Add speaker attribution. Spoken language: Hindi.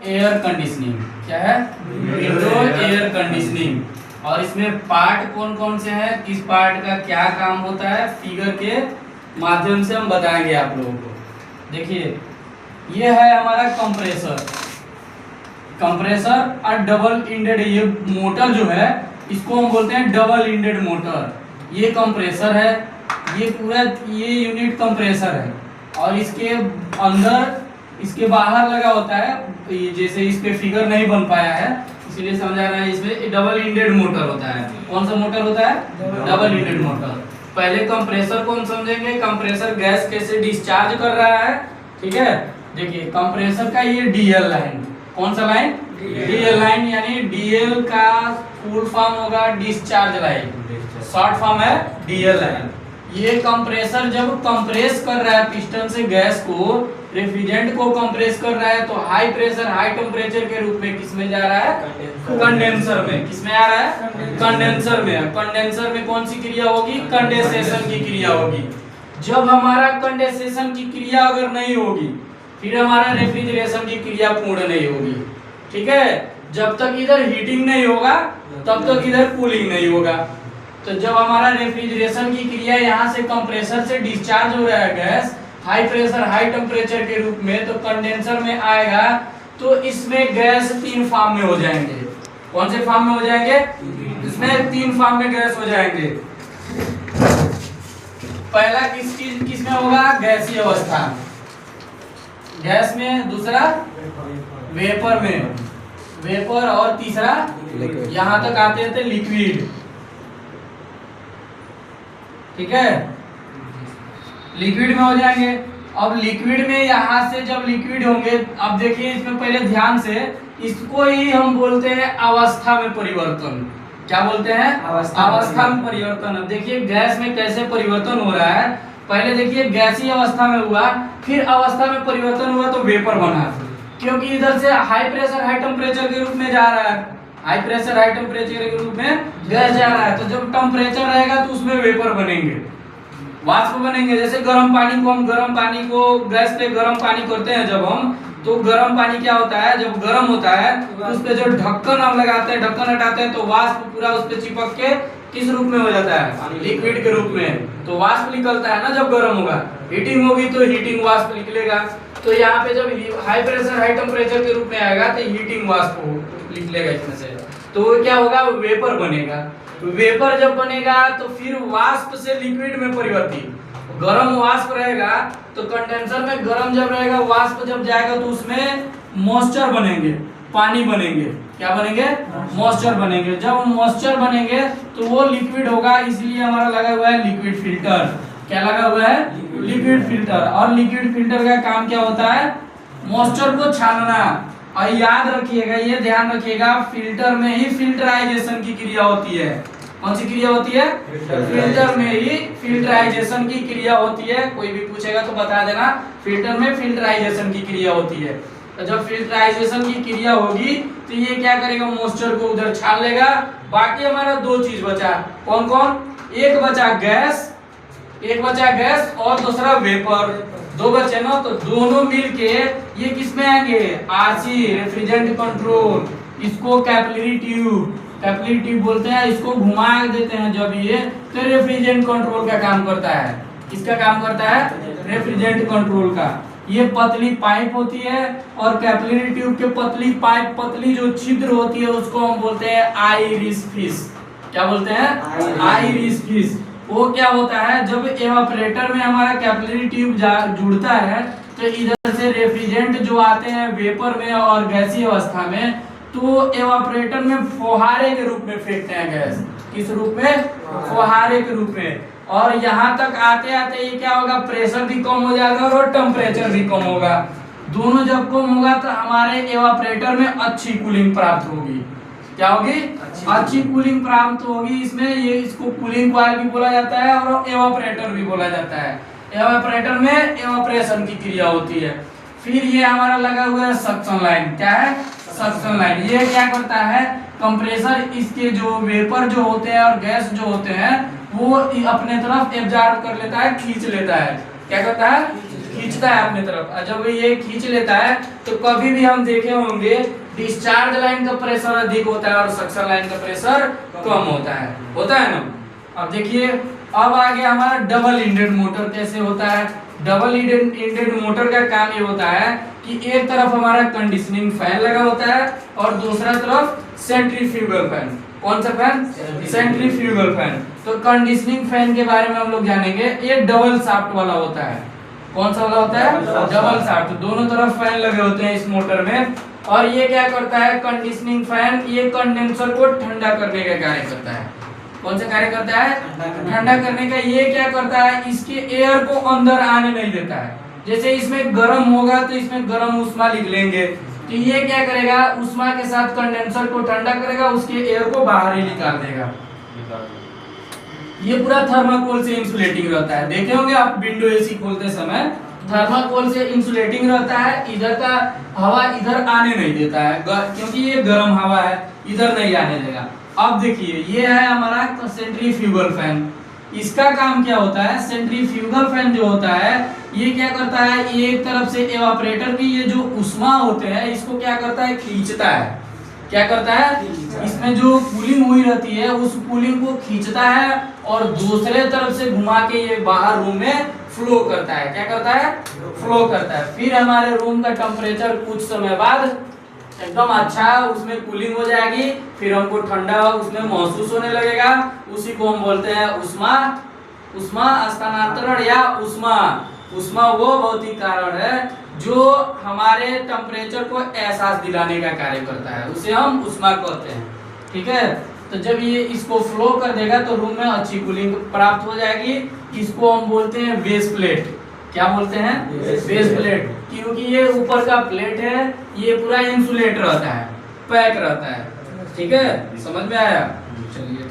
Speaker 1: Air conditioning. क्या है? Window air conditioning. और इसमें पार्ट कौन कौन से हैं, किस पार्ट का क्या काम होता है, फिगर के माध्यम से हम बताएंगे आप लोगों को। देखिए ये है हमारा कंप्रेसर। कंप्रेसर और डबल इंडेड, ये मोटर जो है इसको हम बोलते हैं डबल इंडेड मोटर। ये कंप्रेसर है, ये पूरा ये यूनिट कंप्रेसर है। और इसके अंदर, इसके बाहर लगा होता है, ये जैसे इस पे फिगर नहीं बन पाया है इसलिए समझा रहे हैं, इसमें डबल इंडेड मोटर होता है। कौन सा मोटर होता है? Double ended motor. पहले कंप्रेसर को हम समझेंगे, कंप्रेसर गैस कैसे डिस्चार्ज कर रहा है। ठीक है, देखिए कंप्रेसर का ये डीएल लाइन, कौन सा लाइन? डीएल लाइन, यानी डीएल का फुल फॉर्म होगा डिस्चार्ज लाइन, शॉर्ट फॉर्म है डीएल लाइन। ये कंप्रेसर जब कंप्रेस कर रहा है पिस्टन से गैस को, रेफ्रिजरेंट को कंप्रेस कर रहा है, तो हाई प्रेशर हाई टेम्परेचर के रूप में किस में जा रहा है? कंडेंसर में। किस में आ रहा है? कंडेंसर में। कंडेंसर में कौन सी क्रिया होगी? कंडेंसेशन की क्रिया होगी। जब हमारा कंडेंसेशन की क्रिया अगर नहीं होगी, फिर हमारा रेफ्रिजरेशन की क्रिया पूर्ण नहीं होगी। ठीक है, जब तक इधर हीटिंग नहीं होगा तब तक इधर कूलिंग नहीं होगा। तो जब हमारा रेफ्रिजरेशन की क्रिया यहाँ से कंप्रेसर से डिस्चार्ज हो रहा है gas high pressure high temperature के रूप में, तो कंडेंसर में आएगा, तो इसमें गैस 3 फॉर्म में हो जाएंगे। कौन से फॉर्म में हो जाएंगे? इसमें 3 फॉर्म में गैस हो जाएंगे। पहला किस में होगा? गैसीय अवस्था, गैस में। दूसरा वेपर में, वेपर। और तीसरा यहाँ तक आते थे लिक्विड। ठीक है, लिक्विड में हो जाएंगे। अब लिक्विड में यहाँ से जब लिक्विड होंगे, अब देखिए इसमें पहले ध्यान से, इसको ही हम बोलते हैं अवस्था में परिवर्तन। क्या बोलते हैं? अवस्था में परिवर्तन। अब देखिए गैस में कैसे परिवर्तन हो रहा है। पहले देखिए गैसीय अवस्था में हुआ, फिर अवस्था में परिवर्तन हुआ तो वेपर बना, क्योंकि इधर से हाई प्रेशर हाई टेम्परेचर के रूप में जा रहा है, हाई प्रेशर हाई टेम्परेचर के रूप में गैस जा रहा है। तो जब टेम्परेचर रहेगा तो उसमें वेपर बनेंगे, वाष्प बनेंगे। जैसे गर्म पानी को, हम गर्म पानी को गैस पे गर्म पानी करते हैं जब हम, तो गर्म पानी क्या होता है, जब गर्म होता है तो उस पे जो ढक्कन हम लगाते हैं, ढक्कन हटाते हैं, तो वाष्प पूरा उस पे चिपक के किस रूप में हो जाता है? लिक्विड के रूप में। तो वाष्प निकलता है ना जब गर्म होगा। हीटिंग होगी तो हीटिंग वाष्प निकलेगा। तो यहाँ पे जब हाई प्रेशर हाई टेम्परेचर के रूप में आएगा तो हीटिंग वाष्प निकलेगा इसमें से, तो क्या होगा? वेपर बनेगा। वेपर जब बनेगा तो फिर वाष्प से लिक्विड में परिवर्तित, गरम वाष्प रहेगा तो कंडेंसर में गरम जब रहेगा, वाष्प जब जाएगा तो उसमें मॉइस्चर बनेंगे, पानी बनेंगे। क्या बनेंगे? मॉइस्चर बनेंगे। जब मॉइस्चर बनेंगे तो वो लिक्विड होगा, इसलिए हमारा लगा हुआ है लिक्विड फिल्टर। क्या लगा हुआ है? Liquid filter. और लिक्विड फिल्टर का काम क्या होता है? मॉइस्चर को छानना। और याद रखिएगा, ये ध्यान रखिएगा, फिल्टर में ही फिल्टराइजेशन की क्रिया होती है। कौन सी क्रिया होती है? फिल्टर में ही फिल्टराइजेशन की क्रिया होती है। कोई भी पूछेगा तो बता देना, फिल्टर में फिल्टराइजेशन की क्रिया होती है। तो जब फिल्टराइजेशन की क्रिया होगी तो ये क्या करेगा? मॉइस्चर को उधर छान लेगा। बाकी हमारा 2 चीज बचा। कौन कौन? एक बचा गैस, एक बचा गैस और दूसरा वेपर। 2 बचे ना, तो दोनों मिलके ये किस में आएंगे? RC, refrigerant control. इसको कैपिलरी ट्यूब, कैपिलरी ट्यूब बोलते हैं। इसको घुमा देते हैं जब ये, तो रेफ्रिजरेंट कंट्रोल का काम करता है। किसका काम करता है? रेफ्रिजरेंट कंट्रोल का। ये पतली पाइप होती है और कैपिलरी ट्यूब के पतली पाइप, पतली जो छिद्र होती है उसको हम बोलते हैं आइरिस फिश। क्या बोलते हैं? Iris fish. वो क्या होता है, जब एवापोरेटर में हमारा कैपिलरी ट्यूब जुड़ता है तो इधर से रेफ्रिजरेंट जो आते हैं वेपर में और गैसीय अवस्था में, तो एवापोरेटर में फुहारे के रूप में फेंकते हैं गैस। किस रूप में? फुहारे के रूप में। और यहाँ तक आते आते ये क्या होगा? प्रेशर भी कम हो जाएगा और टेम्परेचर भी कम होगा। दोनों जब कम होगा तो हमारे एवापोरेटर में अच्छी कूलिंग प्राप्त होगी। क्या होगी? अच्छी कूलिंग प्राप्त होगी। इसमें ये, इसको कूलिंग कॉइल भी बोला जाता है और एवापोरेटर भी बोला जाता है। एवापोरेटर में एवापोरेशन की क्रिया होती है। फिर ये हमारा लगा हुआ है सक्शन लाइन। क्या है? Suction line. ये क्या करता है? कंप्रेसर इसके जो वेपर जो होते हैं और गैस जो होते हैं वो अपने तरफ एब्जॉर्ब कर लेता है, खींच लेता है। क्या करता है? खींचता है अपने तरफ, और जब ये खींच लेता है तो कभी भी हम देखे होंगे डिस्चार्ज लाइन का प्रेशर अधिक होता है और सक्शन लाइन का प्रेशर कम होता है ना। अब देखिए अब आगे हमारा डबल इंडेड मोटर कैसे होता है। डबल इंडेड मोटर का काम ये होता है कि एक तरफ हमारा कंडीशनिंग फैन लगा होता है और दूसरा तरफ सेंट्रीफ्यूगल फैन। कौन सा फैन? Centrifugal fan. तो कंडीशनिंग फैन के बारे में हम लोग जानेंगे। ये डबल शाफ्ट वाला होता है। कौन सा वाला होता है? Double shaft. दोनों तरफ फैन लगे होते हैं इस मोटर में, और ये क्या करता है कंडीशनिंग फैन, ये कंडेंसर को ठंडा करने का कार्य करता है। कौन सा कार्य करता है? ठंडा करने का। ये क्या करता है इसके एयर को अंदर आने नहीं देता है। जैसे इसमें गर्म होगा तो इसमें गर्म उष्मा लिख लेंगे, तो ये क्या करेगा उष्मा के साथ कंडेंसर को ठंडा करेगा, उसके एयर को बाहर ही निकाल देगा। ये पूरा थर्माकोल से इंसुलेटिंग रहता है। देखे होंगे आप विंडो एसी खोलते समय थर्माकोल से इंसुलेटिंग रहता है, इधर का हवा इधर आने नहीं देता है क्योंकि ये गर्म हवा है, इधर नहीं आने देगा। अब देखिए ये है हमारा सेंट्रीफ्यूगल फैन। इसका काम क्या होता है? सेंट्रीफ्यूगल फैन जो होता है ये क्या करता है, एक तरफ से एवापोरेटर की ये जो उष्मा होते हैं इसको क्या करता है खींचता है। क्या करता है? इसमें जो कूलिंग हुई रहती है उस कूलिंग को खींचता है और दूसरे तरफ से घुमा के ये बाहर रूम में फ्लो करता है। क्या करता है? फ्लो करता है। फिर हमारे रूम का टेम्परेचर कुछ समय बाद एकदम अच्छा उसमें कूलिंग हो जाएगी, फिर हमको ठंडा उसमें महसूस होने लगेगा। उसी को हम बोलते हैं उष्मा स्थानांतरण या उष्मा वो भौतिक कारण है जो हमारे टेम्परेचर को एहसास दिलाने का कार्य करता है, उसे हम उष्मा कहते हैं। ठीक है, तो जब ये इसको फ्लो कर देगा तो रूम में अच्छी कूलिंग प्राप्त हो जाएगी। इसको हम बोलते हैं बेस प्लेट। क्या बोलते हैं? Base plate. क्योंकि ये ऊपर का प्लेट है, ये पूरा इंसुलेट रहता है, पैक रहता है। ठीक है, समझ में आया? चलिए।